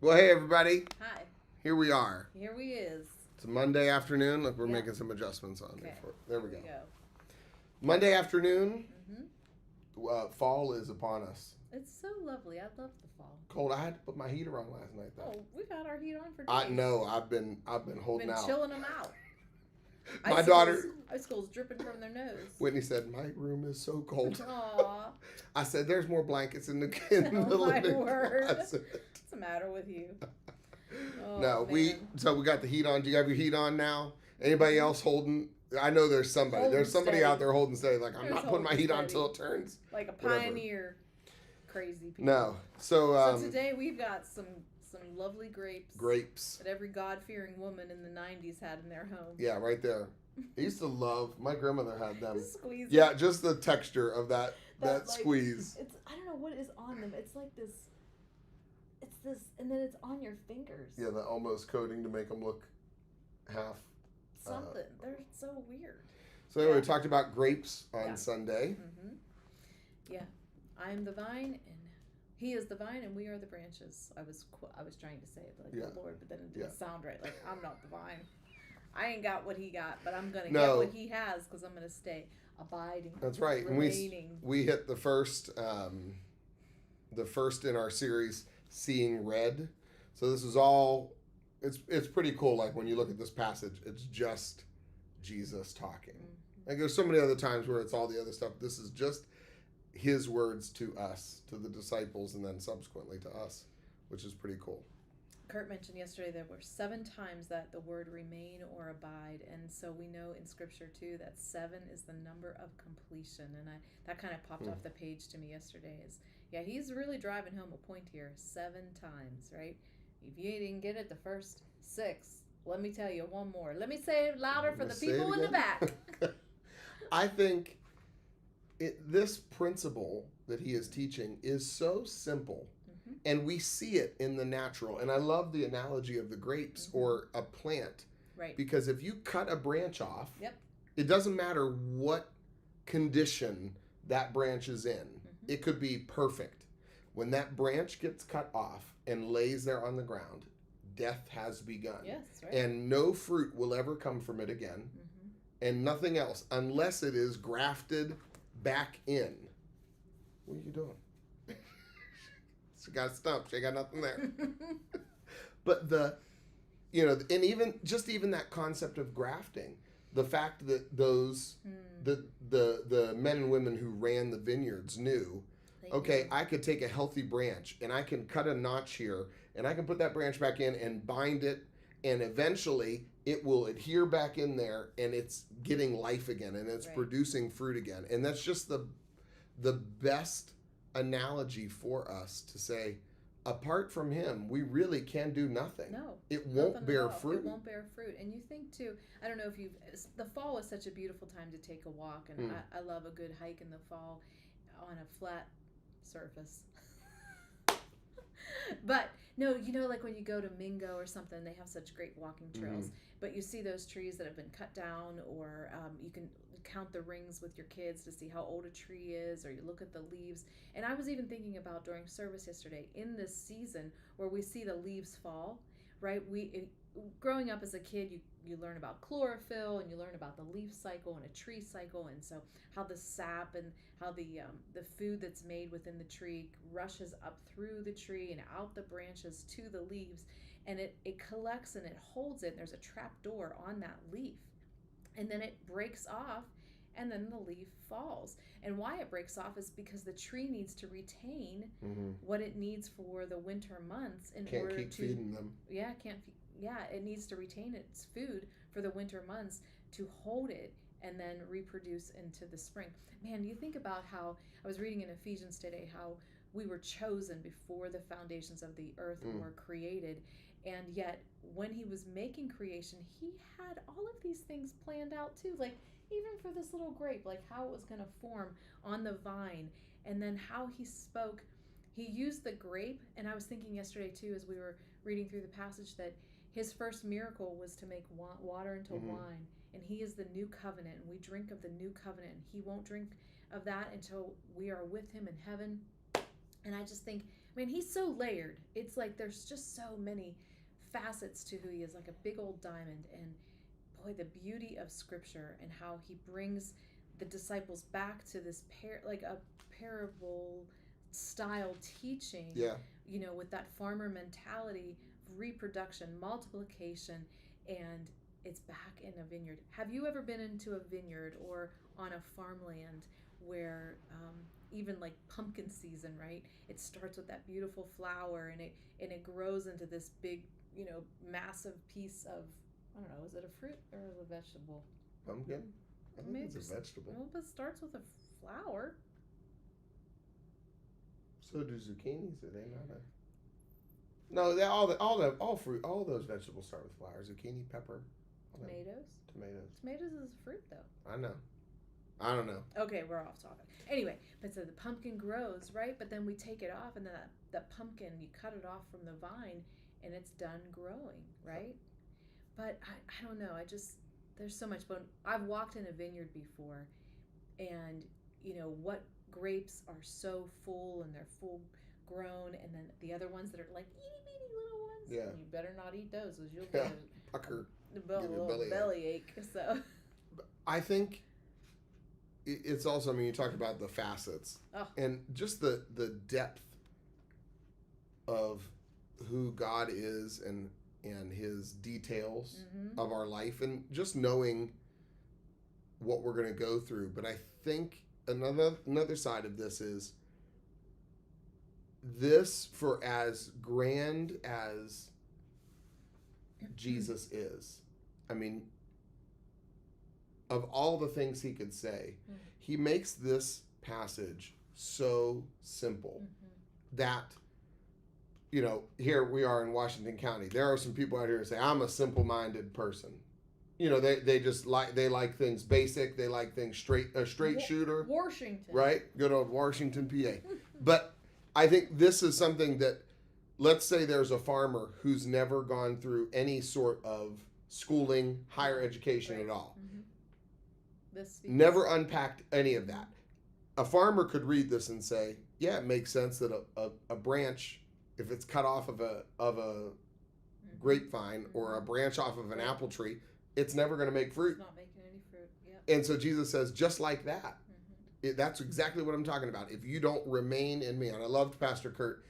Well, hey, everybody. Hi. Here we are. Here we is. It's a Monday afternoon. Look, we're Yeah. making some adjustments on Okay. it. There we Here go. Monday afternoon. Fall is upon us. It's so lovely. I love the fall. Cold. I had to put my heater on last night, though. Oh, we've had our heat on for days. I know. I've been holding Been out. chilling them out. My daughter, icicles dripping from their nose. Whitney said, "My room is so cold." Aww. I said, "There's more blankets in the Oh, my living word. closet." What's the matter with you? Oh, No, man. we got the heat on. Do you have your heat on now? Anybody else holding? I know there's somebody. Holding There's somebody steady. out there holding steady. Like, I'm There's not putting my holding heat on steady. until it turns. Like a Whatever. pioneer. Crazy people. No. So So today we've got some lovely grapes. Grapes. That every God-fearing woman in the 90s had in their home. Yeah, right there. I used to love. My grandmother had them. Squeeze. Yeah, just the texture of that Like, squeeze. It's I don't know what is on them. It's like this. It's this, and then it's on your fingers. Yeah, the almost coating to make them look half. Something. They're so weird. So anyway, we talked about grapes on Sunday. Mm-hmm. Yeah, I am the vine, and He is the vine, and we are the branches. I was trying to say it like the Lord, but then it didn't sound right. Like, I'm not the vine. I ain't got what He got, but I'm gonna get what He has because I'm gonna stay abiding. That's right. Remaining. And we hit the first in our series, Seeing Red. So this is all. It's pretty cool. Like when you look at this passage, it's just Jesus talking. Like there's so many other times where it's all the other stuff. This is just His words to us, to the disciples, and then subsequently to us, which is pretty cool. Kurt mentioned yesterday there were 7 times that the word remain or abide, and so we know in Scripture too that 7 is the number of completion, and that kind of popped off the page to me yesterday. He's really driving home a point here. 7 times, right? If you didn't get it the first 6, let me tell you one more. Let me say it louder for the people in the back. I think this principle that he is teaching is so simple. And we see it in the natural. And I love the analogy of the grapes or a plant. Right. Because if you cut a branch off, yep, it doesn't matter what condition that branch is in. It could be perfect. When that branch gets cut off and lays there on the ground, death has begun. Yes, right. And no fruit will ever come from it again. And nothing else, unless it is grafted back in. What are you doing? She got stumped. She got nothing there. But and even that concept of grafting, the fact that those the men and women who ran the vineyards knew, I could take a healthy branch and I can cut a notch here and I can put that branch back in and bind it, and eventually it will adhere back in there and it's getting life again and it's producing fruit again. And that's just the best analogy for us to say, apart from Him, we really can do nothing. No, it won't bear fruit. It won't bear fruit. And you think too, I don't know if the fall is such a beautiful time to take a walk, and I love a good hike in the fall on a flat surface. But no, like when you go to Mingo or something, they have such great walking trails. But you see those trees that have been cut down, or you can count the rings with your kids to see how old a tree is, or you look at the leaves. And I was even thinking about during service yesterday, in this season where we see the leaves fall, right? Growing up as a kid, you learn about chlorophyll, and you learn about the leaf cycle and a tree cycle, and so how the sap and how the food that's made within the tree rushes up through the tree and out the branches to the leaves, and it collects and it holds it. And there's a trap door on that leaf, and then it breaks off, and then the leaf falls. And why it breaks off is because the tree needs to retain what it needs for the winter months in order to keep feeding them. It needs to retain its food for the winter months to hold it and then reproduce into the spring. Man, you think about how, I was reading in Ephesians today, how we were chosen before the foundations of the earth were created. And yet, when He was making creation, He had all of these things planned out too. Like, even for this little grape, like how it was going to form on the vine. And then how He spoke. He used the grape. And I was thinking yesterday too, as we were reading through the passage, that His first miracle was to make water into wine. And He is the new covenant. And we drink of the new covenant. And He won't drink of that until we are with Him in heaven. And I just think, Man, he's so layered. It's like there's just so many facets to who he is, like a big old diamond. And boy, the beauty of Scripture and how he brings the disciples back to this like a parable style teaching. Yeah. With that farmer mentality, reproduction, multiplication, and it's back in a vineyard. Have you ever been into a vineyard or on a farmland where even like pumpkin season, right? It starts with that beautiful flower and it grows into this big, massive piece of, I don't know, is it a fruit or a vegetable? Pumpkin? I think it's a vegetable. Well, but it starts with a flower. So do zucchinis, are they not a... No, all those vegetables start with flowers. Zucchini, pepper. Tomatoes is a fruit, though. I know. I don't know. Okay, we're off topic. Anyway, but so the pumpkin grows, right? But then we take it off, and then that pumpkin, you cut it off from the vine, and it's done growing, right? But I don't know. There's so much. But I've walked in a vineyard before, and what grapes are so full and they're full grown, and then the other ones that are like itty bitty little ones. Yeah. You better not eat those, because you'll get pucker. A bellyache. So I think it's also, you talk about the facets and just the depth of who God is and his details of our life, and just knowing what we're going to go through. But I think another side of this is this, for as grand as Jesus is, of all the things he could say, he makes this passage so simple that, here we are in Washington County. There are some people out here who say, I'm a simple-minded person. They just like things basic. They like things straight shooter. Washington. Right? Good old Washington, PA. But I think this is something that, let's say there's a farmer who's never gone through any sort of schooling, higher education at all. Never unpacked any of that. A farmer could read this and say, yeah, it makes sense that a branch, if it's cut off of a grapevine or a branch off of an apple tree, it's never going to make fruit. It's not making any fruit. Yep. And so Jesus says, just like that. That's exactly what I'm talking about. If you don't remain in me, and I loved Pastor Kurt,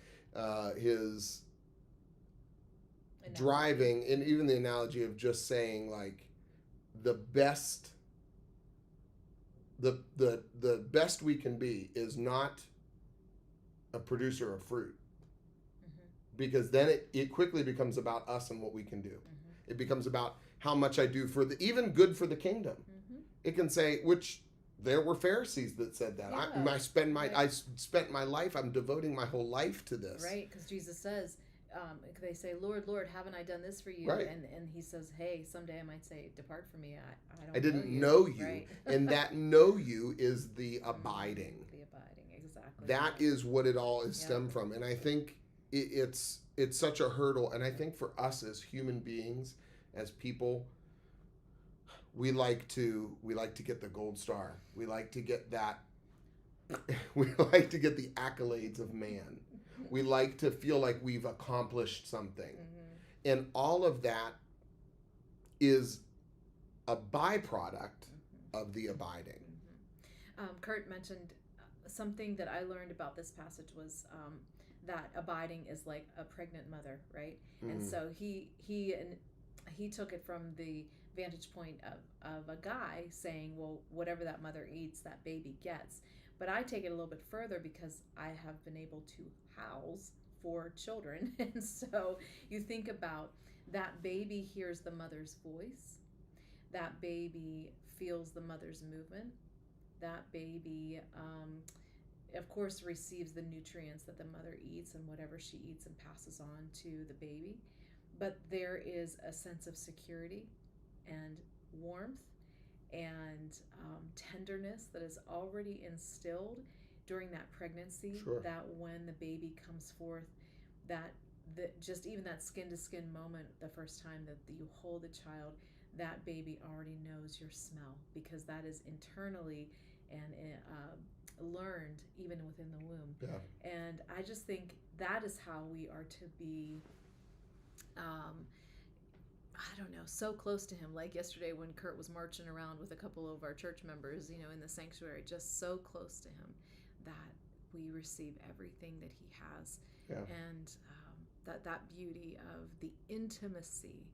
his driving, and even the analogy of just saying, like, the best we can be is not a producer of fruit, because then it quickly becomes about us and what we can do. It becomes about how much I do for even good for the kingdom. It can say, which there were Pharisees that said that. Yeah. I spent my life, I'm devoting my whole life to this. Right, because Jesus says, they say, Lord, Lord, haven't I done this for you? Right. And he says, hey, someday I might say, depart from me. I didn't know you. Right. And that know you is the abiding. The abiding, exactly. That is what it all is stemmed from. And I think it's such a hurdle. And I think for us as human beings, as people, we like to get the gold star. We like to get that. We like to get the accolades of man. We like to feel like we've accomplished something. And all of that is a byproduct of the abiding. Kurt mentioned something that I learned about this passage was that abiding is like a pregnant mother, right? And so he took it from the vantage point of a guy saying, well, whatever that mother eats, that baby gets. But I take it a little bit further because I have been able to house 4 children. And so you think about that baby hears the mother's voice. That baby feels the mother's movement. That baby, of course, receives the nutrients that the mother eats and whatever she eats and passes on to the baby. But there is a sense of security and warmth and tenderness that is already instilled during that pregnancy. Sure. That when the baby comes forth, that just even that skin-to-skin moment, the first time that you hold a child, that baby already knows your smell, because that is internally and learned even within the womb. Yeah. And I just think that is how we are to be, I don't know, so close to him. Like yesterday when Kurt was marching around with a couple of our church members, in the sanctuary, just so close to him that we receive everything that he has. Yeah. And that beauty of the intimacy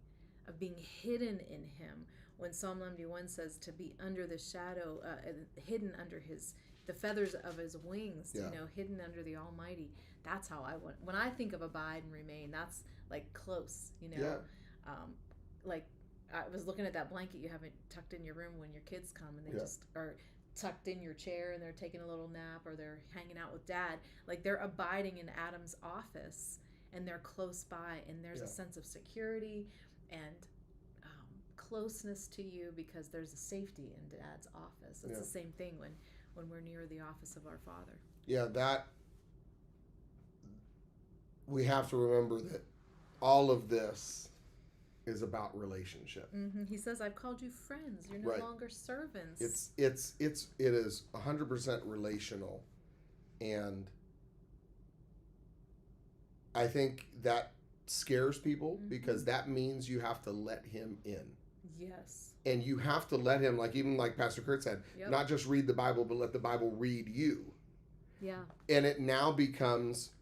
of being hidden in him. When Psalm 91 says to be under the shadow, hidden under the feathers of his wings, hidden under the Almighty. That's how I want. When I think of abide and remain, that's like close, Yeah. Like I was looking at that blanket you haven't tucked in your room when your kids come and they just are tucked in your chair and they're taking a little nap or they're hanging out with dad. Like they're abiding in Adam's office and they're close by, and there's a sense of security and closeness to you because there's a safety in dad's office. It's the same thing when we're near the office of our Father. Yeah, that we have to remember that all of this is about relationship. Mm-hmm. He says, "I've called you friends. You're no longer servants." It is 100% relational, and I think that scares people because that means you have to let him in. Yes. And you have to let him, like Pastor Kurt said, not just read the Bible, but let the Bible read you. Yeah. And it now becomes,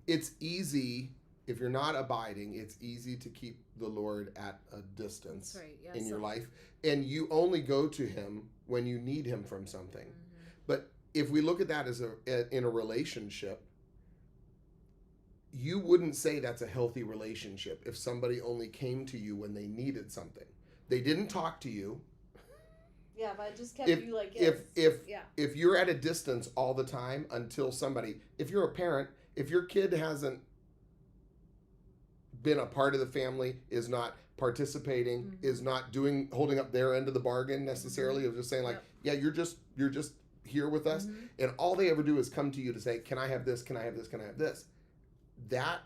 it's easy, if you're not abiding, it's easy to keep the Lord at a distance. That's right. Yes. In your life. And you only go to him when you need him from something. But if we look at that as in a relationship, you wouldn't say that's a healthy relationship if somebody only came to you when they needed something. They didn't talk to you. Yeah, if I just kept you like if you're at a distance all the time until somebody, if you're a parent, if your kid hasn't been a part of the family, is not participating, is not holding up their end of the bargain necessarily, of just saying you're just here with us, and all they ever do is come to you to say, can I have this, can I have this, can I have this? That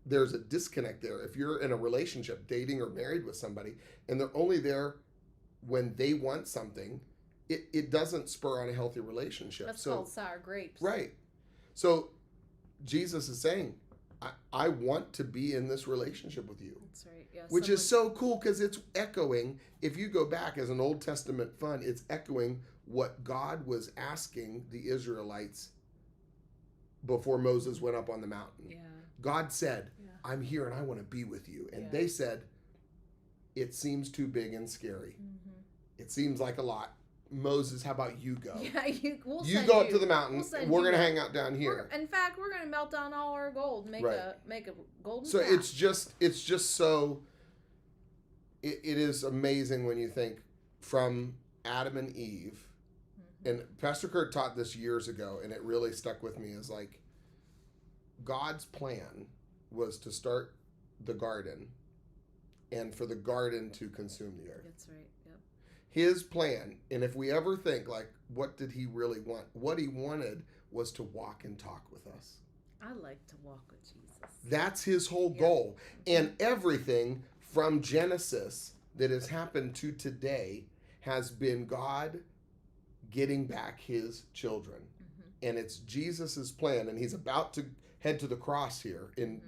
there's a disconnect there. If you're in a relationship, dating or married with somebody, and they're only there when they want something, it doesn't spur on a healthy relationship. That's called sour grapes. Right. So Jesus is saying, I want to be in this relationship with you. That's right. Yeah. Which is so cool because it's echoing, if you go back as an Old Testament fun, it's echoing what God was asking the Israelites before Moses went up on the mountain. Yeah. God said, I'm here and I want to be with you. And they said, it seems too big and scary. It seems like a lot. Moses, how about you go? Yeah, we'll you go up to the mountain. We're going to hang out down here. In fact, we're going to melt down all our gold, make a golden So calf. it's just so, it is amazing when you think from Adam and Eve, and Pastor Kurt taught this years ago, and it really stuck with me, is like, God's plan was to start the garden and for the garden to consume the earth. That's right, yep. His plan, and if we ever think, like, what did he really want? What he wanted was to walk and talk with us. I like to walk with Jesus. That's his whole goal. And everything from Genesis that has happened to today has been God getting back his children. And it's Jesus's plan, and he's about to head to the cross here in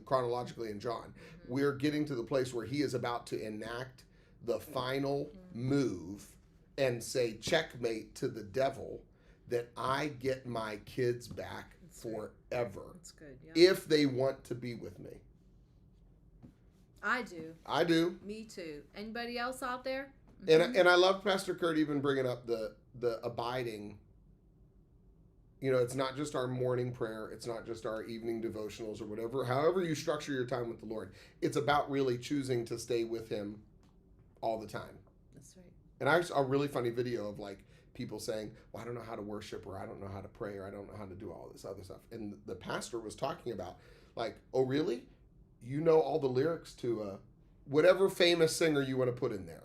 chronologically in John. We're getting to the place where he is about to enact the final move and say checkmate to the devil, that I get my kids back forever. That's good. Yeah. If they want to be with me. I do. I do. Me too. Anybody else out there? And I love Pastor Kurt even bringing up the abiding. You know, it's not just our morning prayer. It's not just our evening devotionals or whatever. However you structure your time with the Lord, it's about really choosing to stay with him all the time. That's right. And I saw a really funny video of like people saying, well, I don't know how to worship, or I don't know how to pray, or I don't know how to do all this other stuff. And the pastor was talking about like, oh, really? You know all the lyrics to whatever famous singer you want to put in there.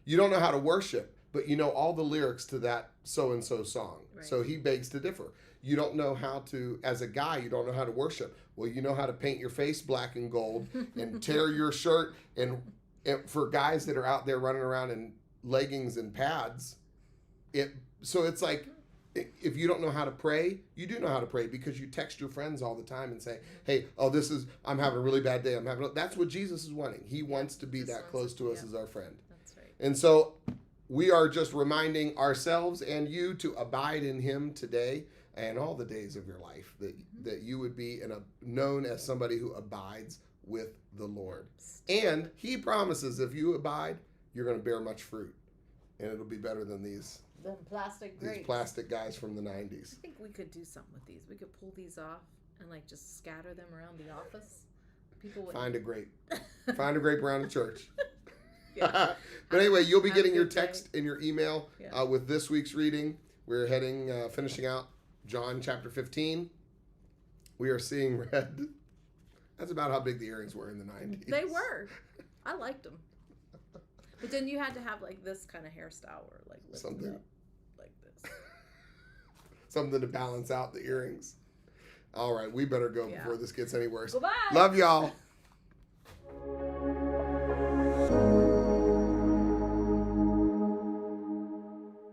You don't know how to worship, but you know all the lyrics to that so-and-so song. Right. So he begs to differ. You don't know how to, as a guy, you don't know how to worship. Well, you know how to paint your face black and gold and tear your shirt. And for guys that are out there running around in leggings and pads, so it's like if you don't know how to pray, you do know how to pray because you text your friends all the time and say, hey, I'm having a really bad day. That's what Jesus is wanting. He wants to be that close to us as our friend. That's right. And so we are just reminding ourselves and you to abide in him today and all the days of your life, that you would be known as somebody who abides with the Lord. And he promises if you abide, you're going to bear much fruit. And it'll be better than these plastic guys from the 90s. I think we could do something with these. We could pull these off and like just scatter them around the office. People would find a grape around the church. Yeah. But anyway, you'll be getting your text and your email with this week's reading. We're finishing out John chapter 15. We are seeing red. That's about how big the earrings were in the 90s. They were. I liked them. But then you had to have like this kind of hairstyle or like something up like this. Something to balance out the earrings. All right, we better go before this gets any worse. Bye-bye. Love y'all.